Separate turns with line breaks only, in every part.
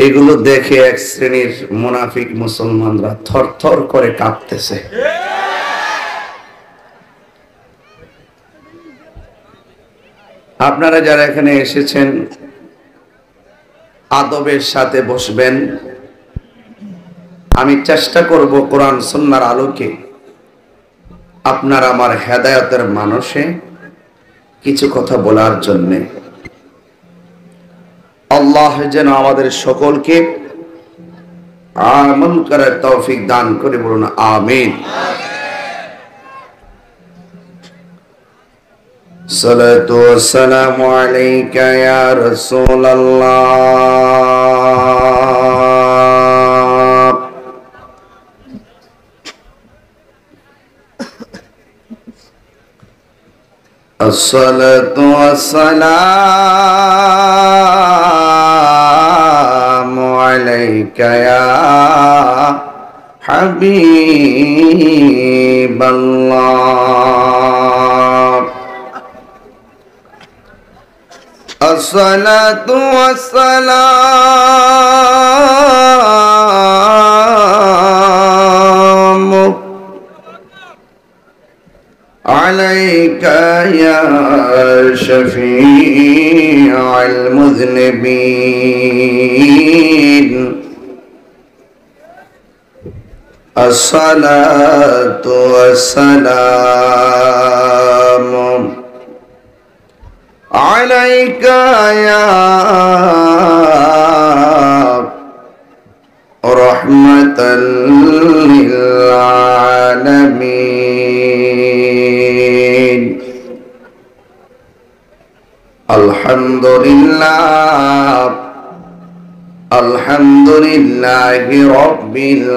এগুলো দেখে এক শ্রেণীর মুনাফিক মুসলমানরা থরথর করে কাঁপতেছে। আপনারা যারা এখানে এসেছেন আদবের সাথে বসবেন। আমি চেষ্টা করব কোরআন সুন্নাহর আলোকে আপনার আমার হেদায়েতের মানুষে কিছু কথা বলার জন্য। আল্লাহ যেন আমাদের সকলকে আমল করার তৌফিক দান করে, বলুন আমিন। সালাতু ওয়াসসালামু আলাইকা ইয়া রাসূলুল্লাহ। আসসালাতু ওয়াসসালামু আলাইকা ইয়া হাবিবাল্লাহ। আসসালাতু ওয়াসসালামু আলাইকা ইয়া শাফীআল মুযনিবিন। আসসালাতু ওয়াসসালামু আলাইকা ইয়া রাহমাতাল লিল আলামিন। আলহামদুলিল্লাহ আলহামদুলিল্লাহি রাব্বিল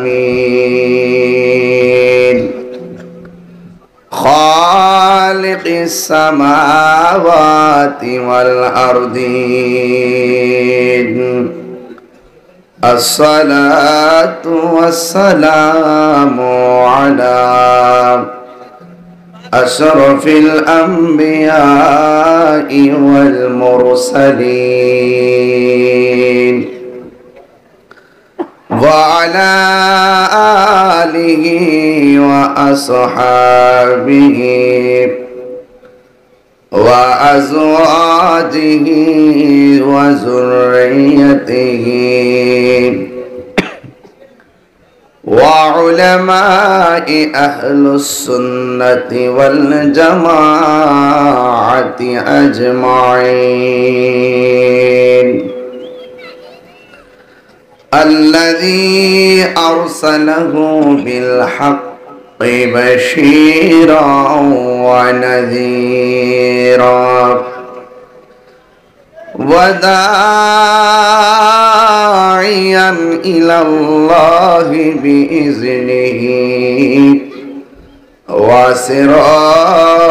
আলামিন। خالق السماوات والأرضين. الصلاة والسلام على أشرف الأنبياء والمرسلين وعلى آله وأصحابه وأزواجه وذريته وعلماء أهل السنة والجماعة أجمعين. الذي أرسله بالحق بشيرا ونذيرا وداعيا إلى الله بإذنه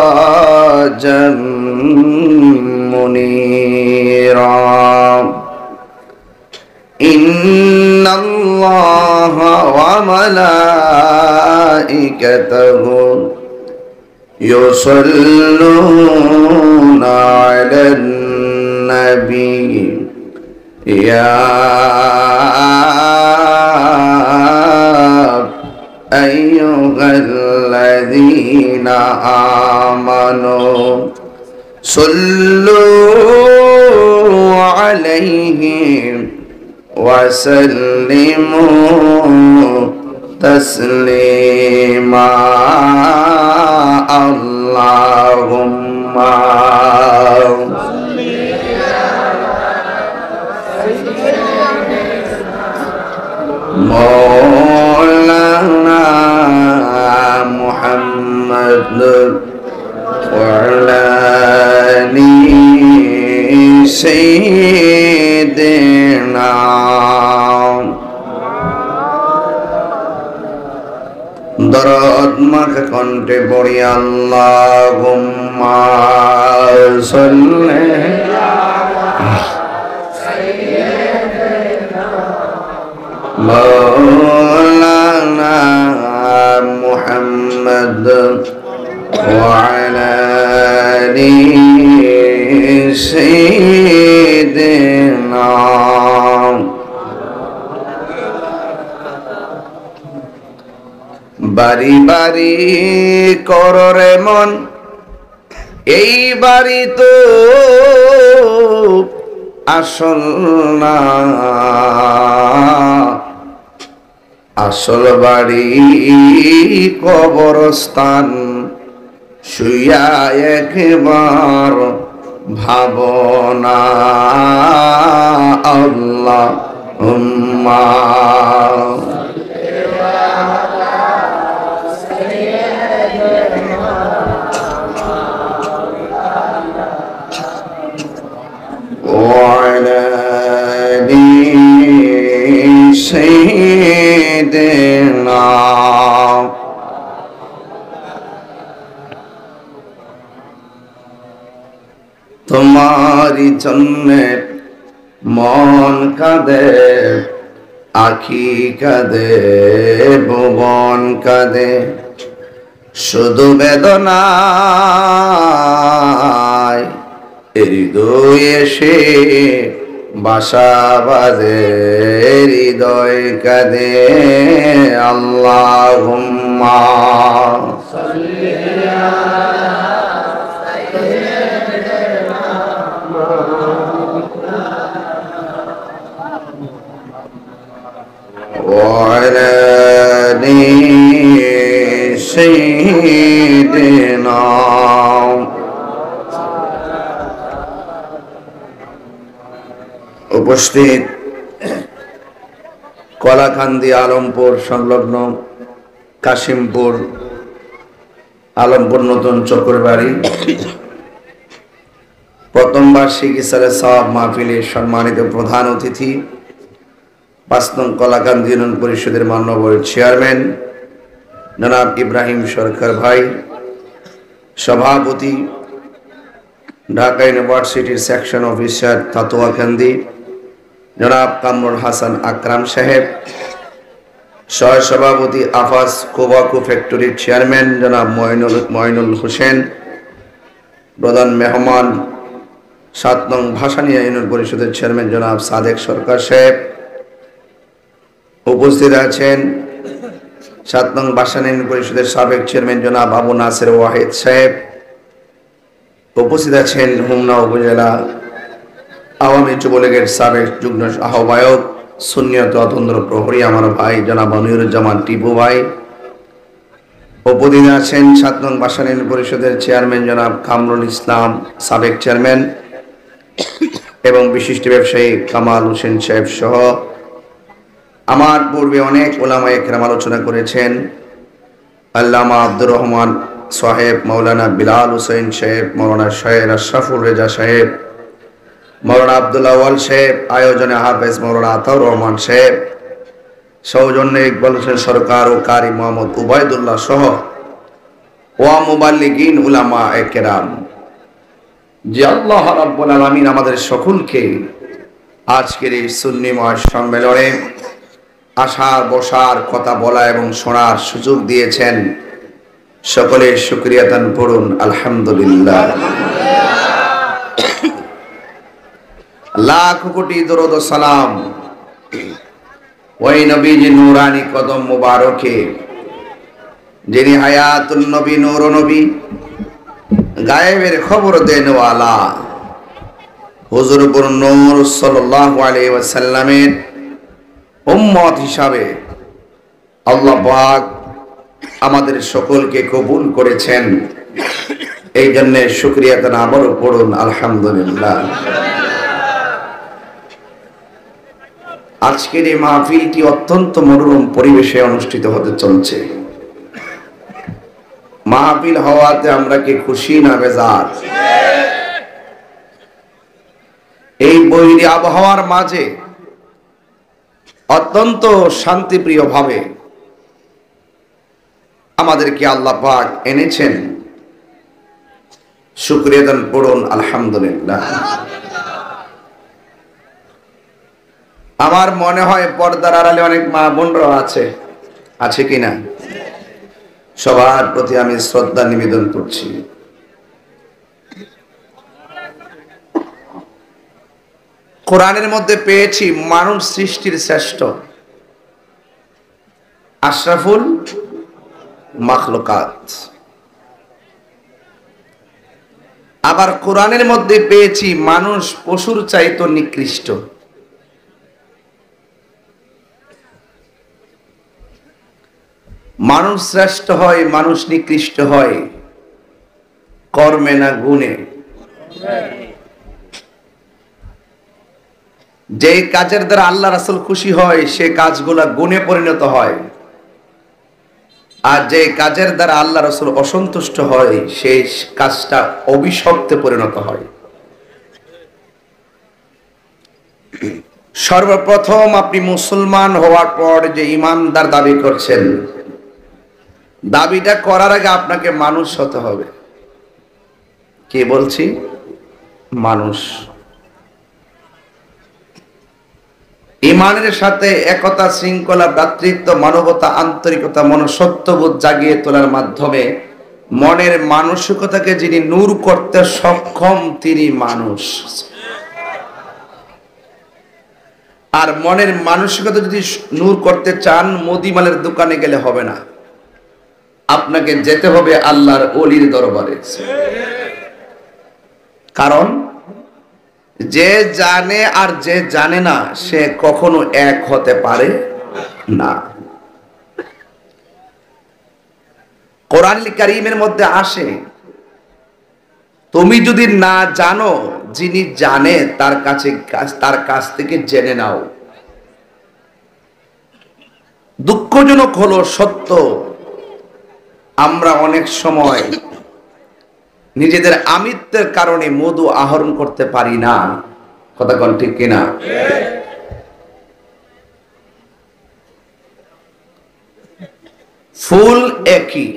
وسراجا منيرا. إن الله وملائكته يصلون على النبي يا أيها الذين آمنوا صلوا عليه وسلموا تسليما. اللهم مولانا محمد وعلى آل سيدنا দরদ মাখা কণ্ঠে পড়ি আল্লাহুম্মা সাল্লি مولانا محمد وعلى آل سيدنا বাড়ি বাড়ি কররে মন এই বাড়ি তো আসল না, আসল বাড়ি কবরস্থান। শুইয়া একবার ভাবনা আল্লাহুম্মা وعلى آل سيدنا। তোমারি জন্যে মন কাঁদে, আখি কাঁদে, ভুবন কাঁদে, শুধু বেদনায় হৃদয় এসে বাসা বাঁধে, হৃদয় কাঁদে। আল্লাহুম্মা সাল্লি আলা সাইয়্যিদিনা ওয়া আলা আলি সাইয়্যিদিনা। উপস্থিত কলাকান্দি আলমপুর সংলগ্ন কাশিমপুর আলমপুর নতুন চক্রবাড়ি প্রথম বার্ষিক ইসালে সওয়াব মাহফিলের সম্মানিত প্রধান অতিথি ৫ নং কলাকান্দি ইউনিয়ন পরিষদের মাননীয় চেয়ারম্যান জনাব ইব্রাহিম সরকার ভাই, সভাপতি ঢাকা ইউনিভার্সিটির সেকশন অফিসার তাতোয়াকান্দি জনাব কামরুল হাসান আকরাম সাহেব, সহ সভাপতি আফাস কোবাকো ফ্যাক্টরির চেয়ারম্যান জনাব মঈনুল হোসেন, প্রধান মেহমান ৭ নং ভাসানিয়া ইউনিয়ন পরিষদের চেয়ারম্যান জনাব সাদেক সরকার সাহেব, উপস্থিত আছেন ৭ নং ভাসানিয়া ইউনিয়ন পরিষদের সাবেক চেয়ারম্যান জনাব আবু নাসের ওয়াহিদ সাহেব, উপস্থিত আছেন হোমনা উপজেলা আওয়ামী যুবলীগের সাবেক যুগ্ম আহ্বায়ক সুন্নিয়ত অতন্দ্র প্রহরী আমার ভাই জনাব মনিরুজ্জামান টিপু ভাই, উপস্থিত আছেন ৭ নং ভাসানিয়া পরিষদের চেয়ারম্যান জনাব কামরুল ইসলাম সাবেক চেয়ারম্যান এবং বিশিষ্ট ব্যবসায়ী কামাল হোসেন সাহেব সহ আমার পূর্বে অনেক উলামায়ে কেরাম আলোচনা করেছেন। আল্লামা আব্দুর রহমান সাহেব, মাওলানা বিলাল হুসাইন সাহেব, মাওলানা শাহের আশরাফুল রেজা সাহেব, মাওলানা আব্দুল আউয়াল সাহেব, আয়োজনে হাফেজ মাওলানা আতাউর রহমান সাহেব, সৌজন্যে ইকবাল হোসেন সরকার ও কারি মোহাম্মদ উবাইদুল্লাহ সহ ওয়া মুবাল্লিগিন উলামায়ে কেরাম, যে আল্লাহ রাব্বুল আলামিন আমাদের সকলকে আজকের এই সুন্নি মহাসম্মেলনে আসার, বসার, কথা বলা এবং শোনার সুযোগ দিয়েছেন। সকলে শুকরিয়া দান করুন আলহামদুলিল্লাহ। লাখ কোটি দরুদ ও সালাম ওই নবীজি নূরানি কদম মুবারকে, যিনি হায়াতুন নবী, নূর নবী, গায়েবের খবর দেনওয়ালা হুজুর নূর সাল্লাল্লাহু আলাইহি ওয়াসাল্লামের উম্মত হিসাবে আল্লাহ পাক আমাদের সকলকে কবুল করেছেন। এই জন্য শুকরিয়া দান আবারও পড়ুন আলহামদুলিল্লাহ। আজকের এই মাহফিলটি অত্যন্ত মনোরম পরিবেশে অনুষ্ঠিত হতে চলছে। মাহফিল হওয়াতে আমরা কি খুশি না বেজার? এই বৈরী আবহাওয়ার মাঝে অত্যন্ত শান্তিপ্রিয় ভাবে আমাদেরকে আল্লাহ পাক এনেছেন। শুকরিয়া দান পড়ুন আলহামদুলিল্লাহ। আমার মনে হয় পর্দার আড়ালে অনেক মা বোনরা আছে কিনা? সবার প্রতি আমি শ্রদ্ধা নিবেদন করছি। কোরআনের মধ্যে পেয়েছি মানুষ সৃষ্টির শ্রেষ্ঠ, আশরাফুল মাখলুকাত। আবার কোরআনের মধ্যে পেয়েছি মানুষ পশুর চাইতো নিকৃষ্ট। মানুষ শ্রেষ্ঠ হয়, মানুষ নিকৃষ্ট হয় কর্মে না গুণে। যে কাজের দ্বারা আল্লাহ রাসূল খুশি হয় সে কাজগুলা গুণে পরিণত হয়, আর যে কাজের দ্বারা আল্লাহ রাসূল অসন্তুষ্ট হয় সেই কাজটা অভিশপ্তে পরিণত হয়। সর্বপ্রথম আপনি মুসলমান হওয়ার পর যে ইমানদার দাবি করছেন, দাবিটা করার আগে আপনাকে মানুষ হতে হবে। কে বলছি? মানুষ। ইমানের সাথে একতা, শৃঙ্খলা, ভ্রাতৃত্ব, মানবতা, আন্তরিকতা, মনুষ্যত্ববোধ জাগিয়ে তোলার মাধ্যমে মনের মানসিকতাকে যিনি নূর করতে সক্ষম তিনি মানুষ। আর মনের মানসিকতা যদি নূর করতে চান মুদিমালের দোকানে গেলে হবে না, আপনাকে যেতে হবে আল্লাহর ওলির দরবারে। কারণ যে জানে আর যে জানে না সে কখনো এক হতে পারে না। কোরআনুল কারীমের মধ্যে আসে, তুমি যদি না জানো, যিনি জানে তার কাছ থেকে জেনে নাও। দুঃখজনক হলো সত্য, আমরা অনেক সময় নিজেদের আমিত্বের কারণে মধু আহরণ করতে পারি না। কথা কোন ঠিক কিনা? ফুল একই,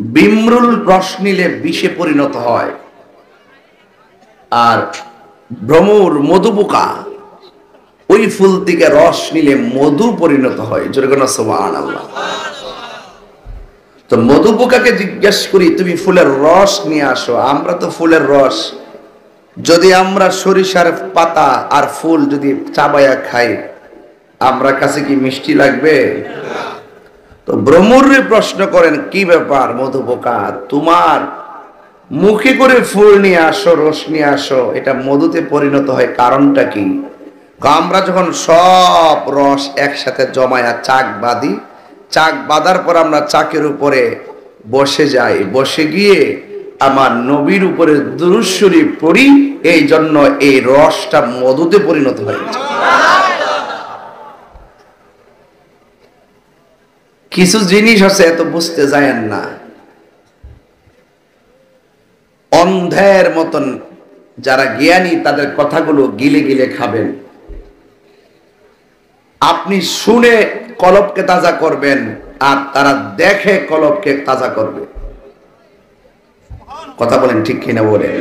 বিমরুল রস নিলে বিষে পরিণত হয়, আর ভ্রমর মধুপোকা ওই ফুল থেকে রস নিলে মধু পরিণত হয়। জোরে কোন সুবহানাল্লাহ। তো মধুপোকাকে জিজ্ঞেস করি তুমি ফুলের রস নিয়ে আসো, আমরা তো ফুলের রস, যদি আমরা সরিষার পাতা আর ফুল যদি চাবায়া খাই আমরা কাছে কি মিষ্টি লাগবে? তো ভ্রমরে প্রশ্ন করেন, কি ব্যাপার মধুপোকা, তোমার মুখে করে ফুল নিয়ে আসো, রস নিয়ে আসো, এটা মধুতে পরিণত হয়, কারণটা কি? আমরা যখন সব রস একসাথে জমায়া চাক বাঁধি, চাক বাঁধার পর আমরা চাকের উপরে বসে যাই, বসে গিয়ে আমার নবীর উপরে দুরূদ শরীফ পড়ি, এই জন্য এই রসটা মধুতে পরিণত হয়। কিছু জিনিস আছে এত বুঝতে যায়েন না, অন্ধের মতন যারা জ্ঞানী তাদের কথাগুলো গিলে গিলে খাবেন। আপনি শুনে কলবকে তাজা করবেন আর তারা দেখে কলবকে তাজা করবে। কথা বলেন ঠিক কিনা বলেন?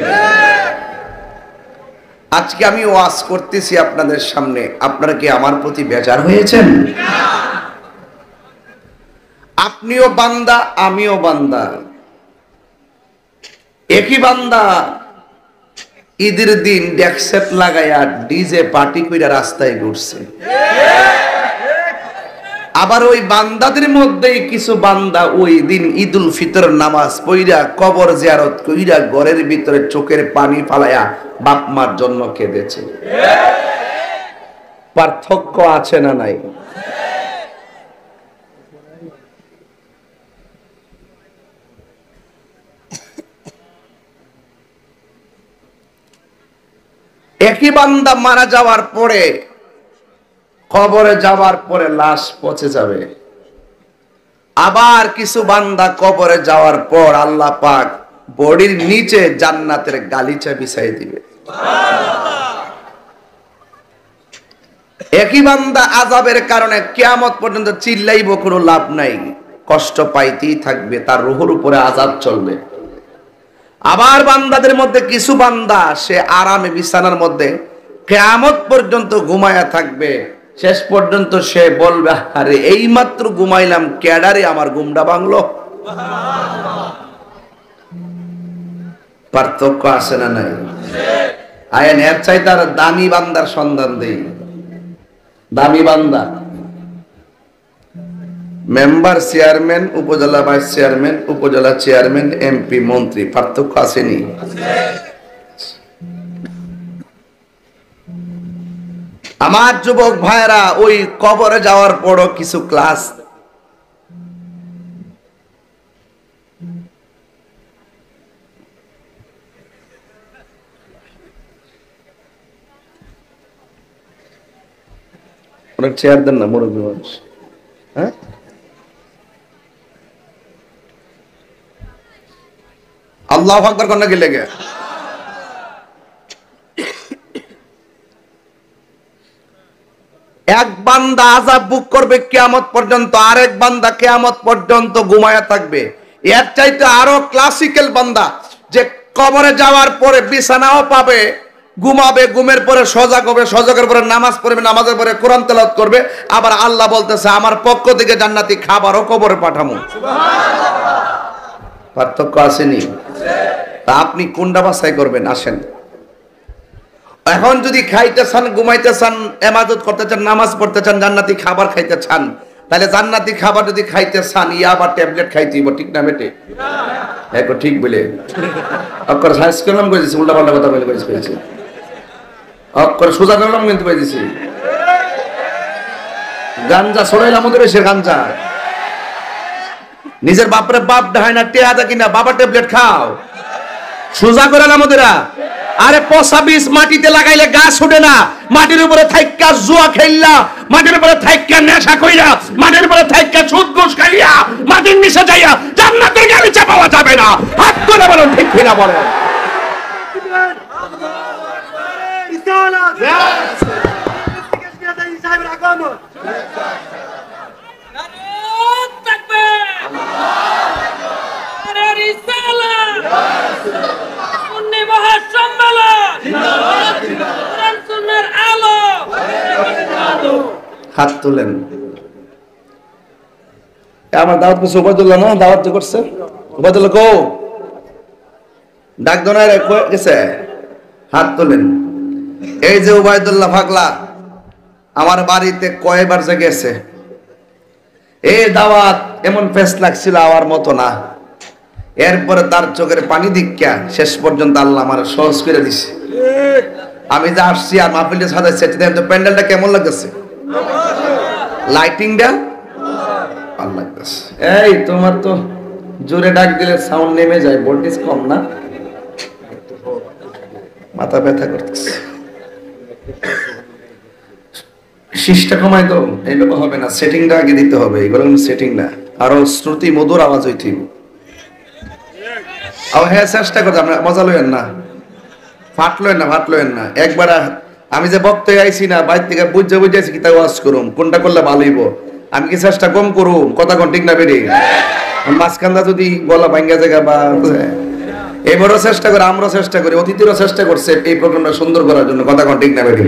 আজকে আমি ওয়াজ করতেছি আপনাদের সামনে, আপনারা কি আমার প্রতি বেজার হয়েছেন? আপনিও বান্দা, আমিও বান্দা, একই বান্দা। ঈদের দিন ডেকসেট লাগাইয়া ডিজে পার্টি কইরা রাস্তায় ঘুরছে। আবার ওই বান্দাদের মধ্যেই কিছু বান্দা ওই দিন ঈদুল ফিতর নামাজ পড়িয়া কবর জিয়ারত কইরা ঘরের ভিতরে চোখের পানি ফালাইয়া বাপ মার জন্য কেঁদেছে। পার্থক্য আছে না নাই? একই বান্দা মারা যাওয়ার পরে, কবরে যাওয়ার পরে লাশ পচে যাবে। আবার কিছু বান্দা কবরে যাওয়ার পর আল্লাহ পাক বডির নিচে জান্নাতের গালিচা বিছাই দিবে। একই বান্দা আযাবের কারণে কিয়ামত পর্যন্ত চিল্লাইব, কোনো লাভ নাই, কষ্ট পাইতেই থাকবে, তার রূহের উপরে আযাব চলবে। আবার বান্দাদের মধ্যে কিছু বান্দা সে আরামে বিছানার মধ্যে কিয়ামত পর্যন্ত ঘুমায়া থাকবে, শেষ পর্যন্ত সে বলবে, আরে এইমাত্র ঘুমাইলাম, কেডারে আমার ঘুমটা ভাঙলো। পার্থক্য আছে না নাই? আয়েন এর চাইতে আর দামি বান্দার সন্ধান দেই। দামি বান্দা মেম্বার, চেয়ারম্যান, উপজেলা ভাইস চেয়ারম্যান, উপজেলা চেয়ারম্যান, এমপি, মন্ত্রী, পার্থক্য আসেনি? আমার যুবক ভাইরা ওই কবরে যাওয়ার পরও কিছু ক্লাস অনেক চেয়ার দেন না মুরব্বী মানুষ। হ্যাঁ, আল্লাহু আকবার করতে গেলে গে এক বান্দা আযাব ভোগ করবে কিয়ামত পর্যন্ত, আরেক বান্দা কিয়ামত পর্যন্ত ঘুমায়া থাকবে। এর চাইতে আরো ক্লাসিক্যাল বান্দা যে কবরে যাওয়ার পরে বিছানাও পাবে, ঘুমাবে, ঘুমের পরে সজাগ হবে, সজাগের পরে নামাজ পড়বে, নামাজের পরে কোরআন তেলাওয়াত করবে, আবার আল্লাহ বলতেছে আমার পক্ষ থেকে জান্নাতি খাবারও কবরে পাঠামু। পার্থক্য আসেনি? তা আপনি কোনটা বাছাই করবেন? আসেন, এখন যদি খাইতে চান, ঘুমাইতে চান, ইবাদত করতে চান, নামাজ পড়তে চান, জান্নাতি খাবার খাইতে চান, তাহলে জান্নাতি খাবার যদি খাইতে চান ইয়াবা ট্যাবলেট খাইতে হইব, ঠিক না বেটে? দেখো ঠিক বলে অক্ষর সাইজ করলাম কইছি, উল্টা পাল্টা কথা বলে কইছি, অক্ষর সোজা করলাম কিন্তু কইছি। গাঞ্জা ছড়াইলাম আমাদের দেশের গাঞ্জা, নিজের বাপরে বাপ ডাহাই না টেহা দা কিনা বাবা ট্যাবলেট খাও, সোজা করে আমাদের। আরে পচা বীজ মাটিতে লাগাইলে গাছ ওঠে না, মাটির উপরে থাইক্কা জুয়া খেললা, মাটির উপরে থাইক্কা নেশা কইরা, মাটির উপরে থাইক্কা সুদ ঘুষ খাইয়া, মাটির নিচে যাইয়া জান্নাতের গালিচা পাওয়া যাবে না। হাত তুলে বলেন ঠিক কিনা বলেন। হাত তুলেন। আমার দাওয়াত করছে উবাইদুল্লাহ না? দাওয়াত করছে উবাইদুল্লাহ, কো ডাক দোনায় গেছে, হাত তোলেন। এই যে উবাইদুল্লাহ পাগলা আমার বাড়িতে কয়বার যে গেছে, এই দাওয়াত এমন ফেস লাগছিল আমার মতো না। এরপরে তার চোখের পানি দিক্কা শেষ পর্যন্ত আল্লাহ আমার সহজ করে দিছে। আমি যে আসছি আর মাহফিলটা সাজাইছে, প্যান্ডেলটা কেমন লাগতেছে? লাইটিংটা ভালো লাগতেছে। এই তোমার তো জোরে ডাক দিলে সাউন্ড নেমে যায়, ভোল্টেজ কম না? মাথা ব্যথা করতেছে, শীষটা কমাই তো এইভাবে হবে না, সেটিংটা আগে দিতে হবে। এগুলো সেটিং না, আরো শ্রুতি মধুর আওয়াজ হইতে। হ্যাঁ চেষ্টা করতে, আমরা মজা লইেন না, ফাটলেন না। একবার আমি যে বক্তব্য আইছি না, বাইর থেকে বুঝে আইছি কি তাই ওয়াজ করুম, কোনটা করলে ভালো হইব, আমি কি চেষ্টা কম করুম? কথা কোন ঠিক না বেরি? মাঝখানটা যদি গলা ভাঙ্গা জায়গা বা এবারও চেষ্টা করে, আমরাও চেষ্টা করি, অতিথিরও চেষ্টা করছে এই প্রোগ্রামটা সুন্দর করার জন্য, কথা কোন ঠিক না বেরি?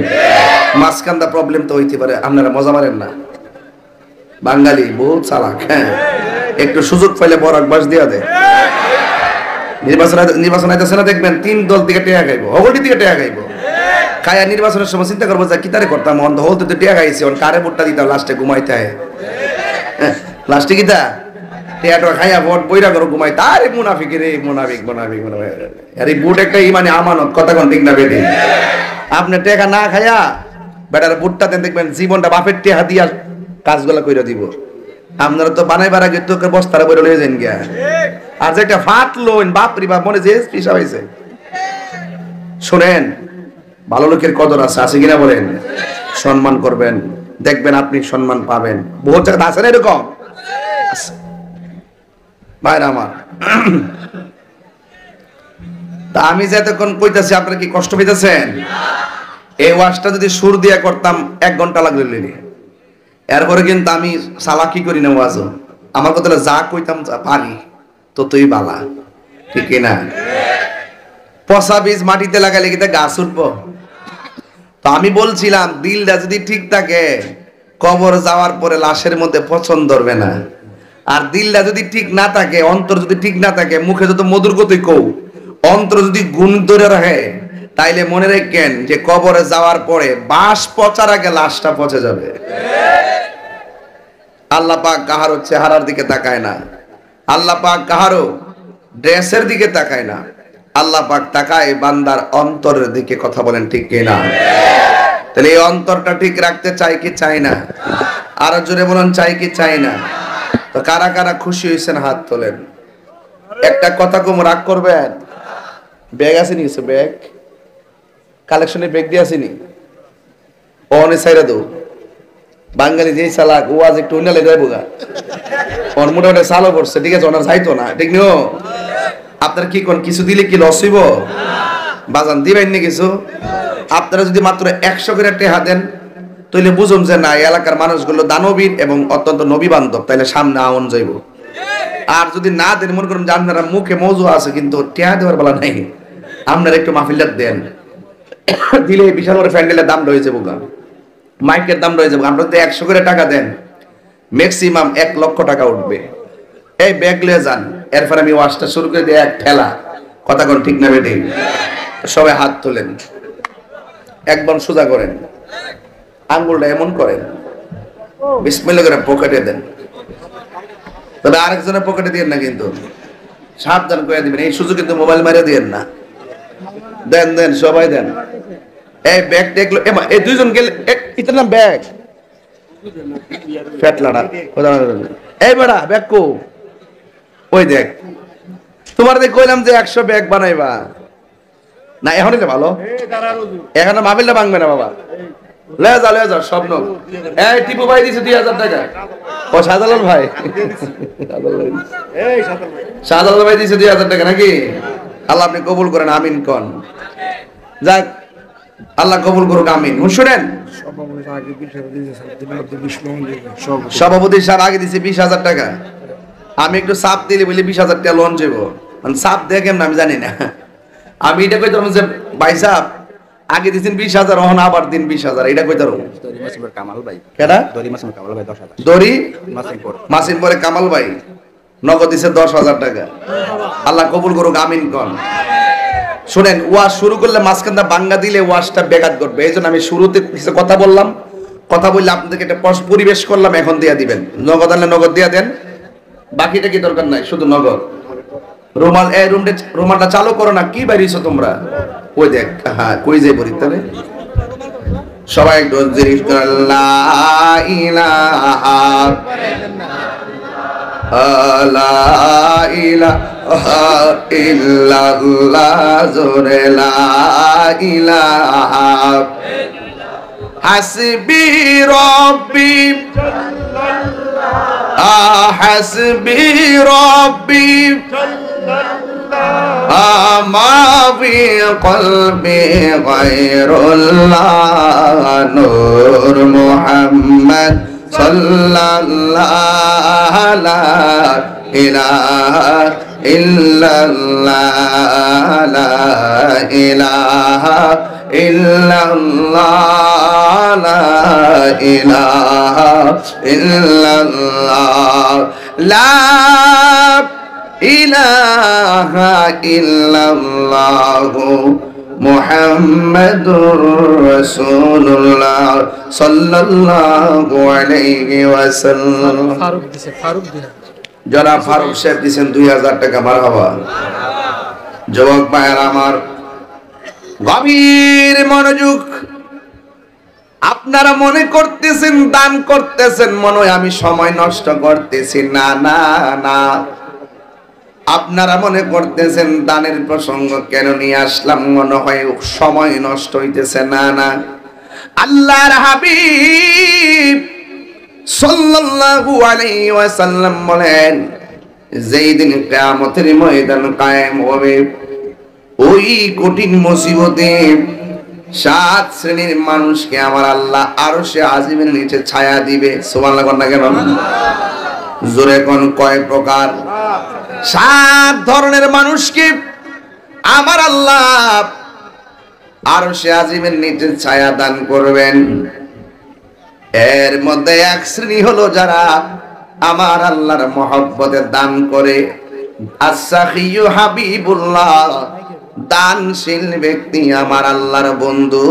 মাঝখানটা প্রবলেম তো হইতে পারে, আপনারা মজা মারেন না। বাঙালি বহুত চালাক, হ্যাঁ, একটু সুযোগ পাইলে বরাক বাস দিয়া দেয়। নির্বাচন আইতেছে না, দেখবেন 3 দল থেকে টেয়া খাইব, হগলটি থেকে টেয়া খাইব। খায়া নির্বাচনের সময় চিন্তা করবো যে কিতারে করতাম, অন্ধ হল তো টেয়া খাইছি, কারে ভোটটা দিতাম, লাস্টে ঘুমাইতে হয়। লাস্টে কিতা টেয়াটা খাইয়া ভোট বইরা করো ঘুমাই, তার মুনাফিক রে, মুনাফিক। আর এই ভোট একটা ইমানে আমানত, কথা কোন ঠিক না বেদি? আপনি টেকা না খাইয়া বেটার ভোটটা দেন, দেখবেন জীবনটা বাপের টেহা দিয়া কাজগুলা কইরা দিব। আপনারা তো বানাইবার আগে তো বস্তারা বইরা লয়ে যান গিয়া, আর যেটা ফাটলো বাপরি বাপ মনে যে পিসা হয়েছে। শোনেন, ভালো লোকের কদর আছে, আছে কিনা বলেন? সম্মান করবেন, দেখবেন আপনি সম্মান পাবেন। বহু জায়গাতে আছে না এরকম? ভাইরা আমার, তা আমি যে এতক্ষণ কইতাছি আপনারা কি কষ্ট পেতেছেন? এই ওয়াজটা যদি সুর দিয়া করতাম 1 ঘন্টা লাগলো। এরপরে কিন্তু আমি চালাকি করি না, ওয়াজও আমার কথা যা কইতাম পারি তো তুই বালা, ঠিক না? পচা বীজ মাটিতে লাগালে কি গাছ উঠবো? তো আমি বলছিলাম দিলটা যদি ঠিক থাকে, কবর যাওয়ার পরে লাশের মধ্যে পছন্দ ধরবে না। আর দিলটা যদি ঠিক না থাকে, অন্তর যদি ঠিক না থাকে, মুখে যত মধুর গতি কও, অন্তর যদি গুণ ধরে রাখে, তাইলে মনে রাখেন যে কবরে যাওয়ার পরে বাঁশ পচার আগে লাশটা পচে যাবে। আল্লাহ পাক কাহারো চেহারার দিকে তাকায় না, আল্লাহ পাক কাহারো ড্রেসের দিকে তাকায় না, আল্লাহ পাক তাকায় বান্দার অন্তরের দিকে। কথা বলেন ঠিক কিনা? তাহলে এই অন্তরটা ঠিক রাখতে চাই কি চাই না? আরো জোরে বলুন, চাই কি চাই না? তো কারা কারা খুশি হয়েছেন হাত তোলেন। একটা কথা কম, রাগ করবেন? ব্যাগ আসেনি? ব্যাগ কালেকশনের ব্যাগ দিয়ে আসেনি? অনে সাইরা দো বাঙালি যেই চালাক ও আজ একটু উন্নালে যাইব গা, ওর মোটামুটি চালও করছে, ঠিক আছে, ওনার যাইতো না, ঠিক নিও। আপনার কি কোন কিছু দিলে কি লস হইব? বাজান দিবেন না কিছু? আপনারা যদি মাত্র 100 করে টাকা দেন তাহলে বুঝুন যে না, এলাকার মানুষগুলো দানবীর এবং অত্যন্ত নবী বান্ধব, তাইলে সামনে আউন যাইব। আর যদি না দেন, মনে করুন যে আপনারা মুখে মৌজু আছে কিন্তু টাকা দেওয়ার বেলা নাই, আপনারা একটু মাহফিলটা দেন, দিলে বিশাল বড় প্যান্ডেলের দাম রয়ে যাবো, মাইকের দাম রয়ে যাবো। আপনারা তো 100 করে টাকা দেন, ম্যাক্সিমাম 1 লক্ষ টাকা উঠবে। এই ব্যাগ লিয়ে যান, এরপর আমি ওয়াজটা শুরু করে দিই, এক ঠেলা। কথা কোন ঠিক না বেটি? সবাই হাত তোলেন, একবার সোজা করেন, আঙ্গুলটা এমন করেন, বিসমিল্লাহ করে পকেটে দেন। তবে আরেকজনের পকেটে দিয়েন না কিন্তু, সাবধান করে দিবেন। এই সুযোগ কিন্তু মোবাইল মারিয়ে দিয়েন না। দেন দেন, সবাই দেন। এই ব্যাগ দেখলো, এই দুইজন গেলে ইতার নাম ব্যাগ ফেটলাটা। এই বেড়া ব্যাগ কো? ওই দেখ, তোমার দেখ কইলাম যে 100 ব্যাগ বানাইবা না, এখনই তো ভালো, এখন মাহফিলটা ভাঙবে না বাবা। লয়ে যাও স্বপ্ন। এই টিপু ভাই দিছে 2000 টাকা। ও শাহজালাল ভাই, শাহজালাল ভাই দিছে 2000 টাকা নাকি? আল্লাহ আপনি কবুল করেন, আমিন কোন। যাক, আল্লাহ কবুল করুক, আমিন। শুনেন, সভাপতি সাহেব আগে দিছে 20,000 টাকা। আমি একটু চাপ দিলে বলি 20,000 টাকা লোন যাবো। চাপ দেখেন না, আমি জানি না। আমি এটা কইতাম যে ভাই সাহেব আগে দিছেন 20,000, ওহন আবার দিন 20,000, এটা কইতাম।
কামাল ভাই,
কেডা?
দড়ি মাসিম কামাল ভাই 10,000,
দড়ি
মাসিমপুর
মাসিমপুরে কামাল ভাই নগদ দিছে 10,000 টাকা। আল্লাহ কবুল করুক, আমিন কোন। শুনেন, ওয়াজ শুরু করলে মাঝখানটা বাঙ্গা দিলে ওয়াজটা বেকাত করবে। এই জন্য আমি শুরুতে কিছু কথা বললাম, কথা বললে আপনাদেরকে একটা পরিবেশ করলাম, এখন দিয়া দিবেন। নগদ আনলে নগদ দিয়া দেন, বাকিটা কি দরকার নাই, শুধু নগদ। রুমাল, এই রুমালটা চালু করো না, কি বাইরেছো তোমরা? ওই দেখ, হ্যাঁ কই যাই বলি তাহলে সবাই একটু জিকির করেন, লা ইলাহা লা ইলাহা ইল্লাল্লাহ, জোরে লা ইলাহা হাসবি রব্বি হাসবি রব্বি মা ফি কলবি গায়রুল্লাহ, নূর মুহাম্মদ সাল্লাল্লাহু লা ইলাহা ইল্লাল্লাহ, লা ইলাহা ইল্লাল্লাহ, লা ইলাহা ইল্লাল্লাহ, লা ইলাহা ইল্লাল্লাহ মুহাম্মাদুর রাসূলুল্লাহ সাল্লাল্লাহু আলাইহি ওয়াসাল্লাম। জনাব ফারুক সাহেব দিয়েছেন 2000 টাকা। মারহাবা। যুবক ভাইয়েরা আমার, গভীর মনোযোগ। আপনারা মনে করতেছেন দান করতেছেন, মনে হয় আমি সময় নষ্ট করতেছি। না না না, আপনারা মনে করতেছেন দানের প্রসঙ্গ কেন নিয়ে আসলাম, মনে হয় সময় নষ্ট হইতেছে। না না, আল্লাহর হাবিব সাল্লাল্লাহু আলাইহি ওয়াসাল্লাম বলেন, যেই দিন কিয়ামতের ময়দান কায়েম হবে, ওই কঠিন মুসিবতে 7 শ্রেণীর মানুষকে আমার আল্লাহ আরশে আজিমের নিচে ছায়া দিবে। সুবহানাল্লাহ কোন না কেন? জোরে কোন, কয় প্রকার? 7 ধরনের মানুষকে আমার আল্লাহ আরশে আজিমের নিচে ছায়া দান করবেন। এর মধ্যে 1 শ্রেণী হলো যারা আমার আল্লাহর মহব্বতে দান করে। আস-সাখিয়্যু হাবিবুল্লাহ, দানশীল ব্যক্তি আমার আল্লাহর বন্ধু।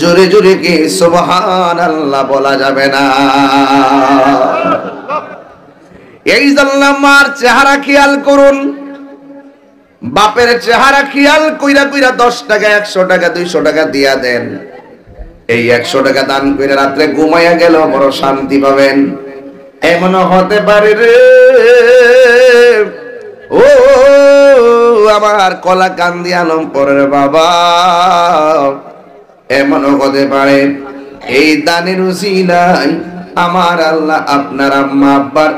জোরে জোরে কি সুবহানাল্লাহ বলা যাবে না? এই জন্য মার চেহারা খেয়াল করুন, বাপের চেহারা খেয়াল কইরা কইরা 10 টাকা 100 টাকা 200 টাকা দিয়া দেন। এই 100 টাকা দান করে রাত্রে ঘুমাইয়া গেল বড় শান্তি পাবেন। এমন হতে পারে রে ও আমার কলাকান্দি আলমপুরের বাবা, এমন হতে পারে এই দানের উসিলায় আমার আল্লাহ আপনার আম্মা আব্বার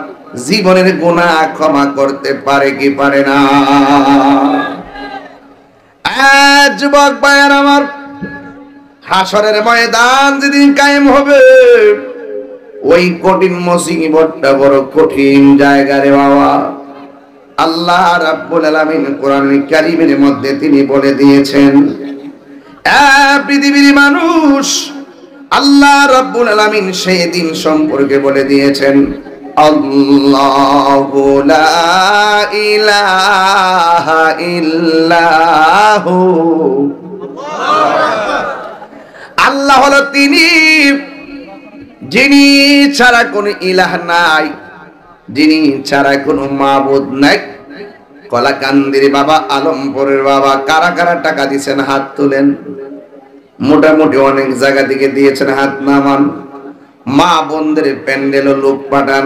জীবনের গুনাহ ক্ষমা করতে পারে কি পারে না? যুবক ভাইয়ার আমার, হাসরের ময়দান যেদিন কায়েম হবে, ওই কঠিন মুসিবতটা বড় কঠিন জায়গা রে বাবা। আল্লাহ রাব্বুল আলামিন কোরআনুল কারীমের মধ্যে তিনি বলে দিয়েছেন, পৃথিবীর মানুষ, আল্লাহ রাব্বুল আলামিন সেই দিন সম্পর্কে বলে দিয়েছেন, আল্লাহু লা ইলাহা ইল্লাহু, আল্লাহ হলো তিনি যিনি ছাড়া কোনো ইলাহ নাই, যিনি ছাড়া কোনো মাবুদ নাই। কলাকান্দির বাবা, আলমপুরের বাবা, কারা কারা টাকা দিয়েছেন হাত তুলেন। মোটামুটি অনেক জায়গা থেকে দিয়েছেন, হাত নামান। মা বোনদের প্যান্ডেল লোক পাঠান।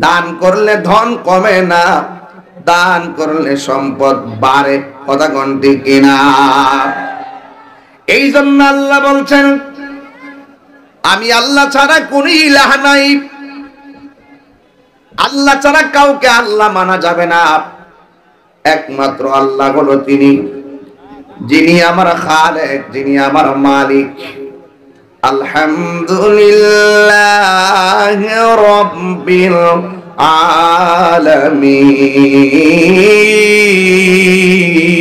দান করলে ধন কমে না, দান করলে সম্পদ বাড়ে। কথা কোনটি কিনা? এই জন্য আল্লাহ বলছেন, আমি আল্লাহ ছাড়া কোনো ইলাহ নাই। আল্লাহ ছাড়া কাউকে আল্লাহ মানা যাবে না। একমাত্র আল্লাহ হলো তিনি যিনি আমার খালেক, যিনি আমার মালিক। আলহামদুলিল্লাহ রাব্বিল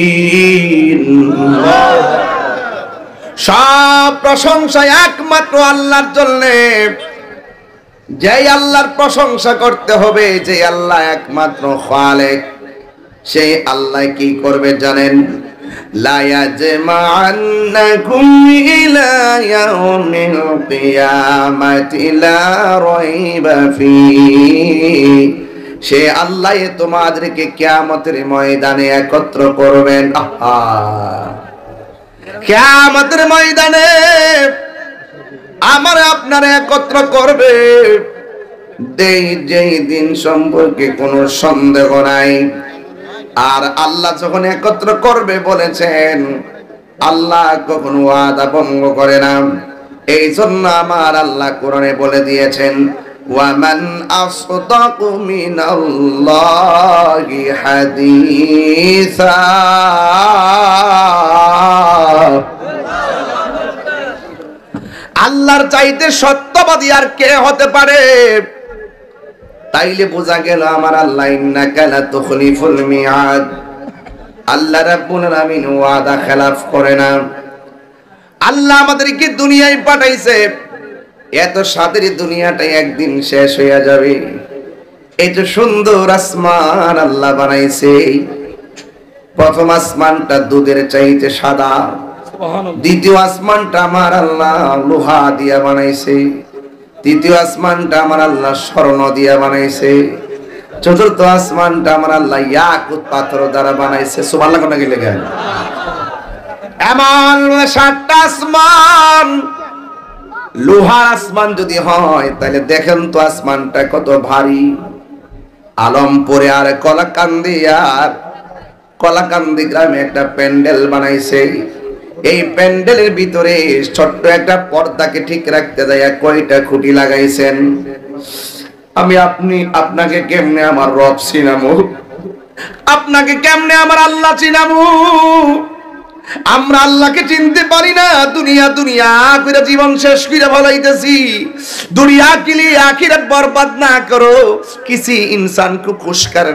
আলামিন। সব প্রশংসা একমাত্র আল্লাহর জন্য। যেই আল্লাহর প্রশংসা করতে হবে, যে আল্লাহ একমাত্র খালেক, সেই আল্লাহ কি করবে জানেন? লা ইয়াজমা'আন্নাকুম ইলা ইয়াউমিল কিয়ামাতি লা রাইবা ফীহি, সে আল্লাহ তোমাদেরকে কিয়ামতের ময়দানে একত্র করবেন। কিয়ামতের ময়দানে আমার আপনারা একত্র করবে, যেই দিন সম্পর্কে কোনো সন্দেহ নাই। আর আল্লাহ যখন একত্র করবে বলেছেন, আল্লাহ কখনো ওয়াদা ভঙ্গ করে না। এই জন্য আমার আল্লাহ কোরআনে বলে দিয়েছেন, ওয়ামান আসদাকু মিনাল্লাহি হাদিসা। আল্লাহর চাইতে সত্যবাদী আর কে হতে পারে? তাইলে বোঝা গেল আমার আল্লাহ ইন্নাকা লা তুখলিফুল মিআদ, আল্লাহ রাব্বুল আলামিন ওয়াদা খেলাফ করে না। আল্লাহ আমাদেরকে দুনিয়ায় পাঠাইছে, এত স্বাদের দুনিয়াটাই একদিন শেষ হয়ে যাবে। এই যে সুন্দর আসমান আল্লাহ বানাইছে, প্রথম আসমানটা দুধের চাইতে সাদা, দ্বিতীয় আসমানটা আমার আল্লাহ লোহা দিয়া বানাইছে, তৃতীয় আসমানটা আমার আল্লাহ স্বর্ণ দিয়া বানাইছে, চতুর্থ আসমানটা আমার আল্লাহ ইয়াকুত পাথর দ্বারা বানাইছে। সুবহানাল্লাহ কোন কি লেখা? এমন 7টা আসমান। লোহার আসমান যদি হয় তাহলে দেখেন তো আসমানটা কত ভারী। আলমপুরে আর কলাকান্দি গ্রামে একটা প্যান্ডেল বানাইছে। এই প্যান্ডেলের ভিতরে ছোট্ট একটা পর্দাকে ঠিক রাখতে দেয়া কয়টা খুঁটি লাগাইছেন। আপনাকে কেমনে আমার রব চিনামু? আপনাকে কেমনে আমার আল্লাহ চিনামু? আমরা আল্লাহকে চিনতে পারি না। দুনিয়া করে জীবন শেষ করে ফলাইতেছি। দুনিয়া के लिए आखिरत बर्बाद ना करो, किसी इंसान को खुश कर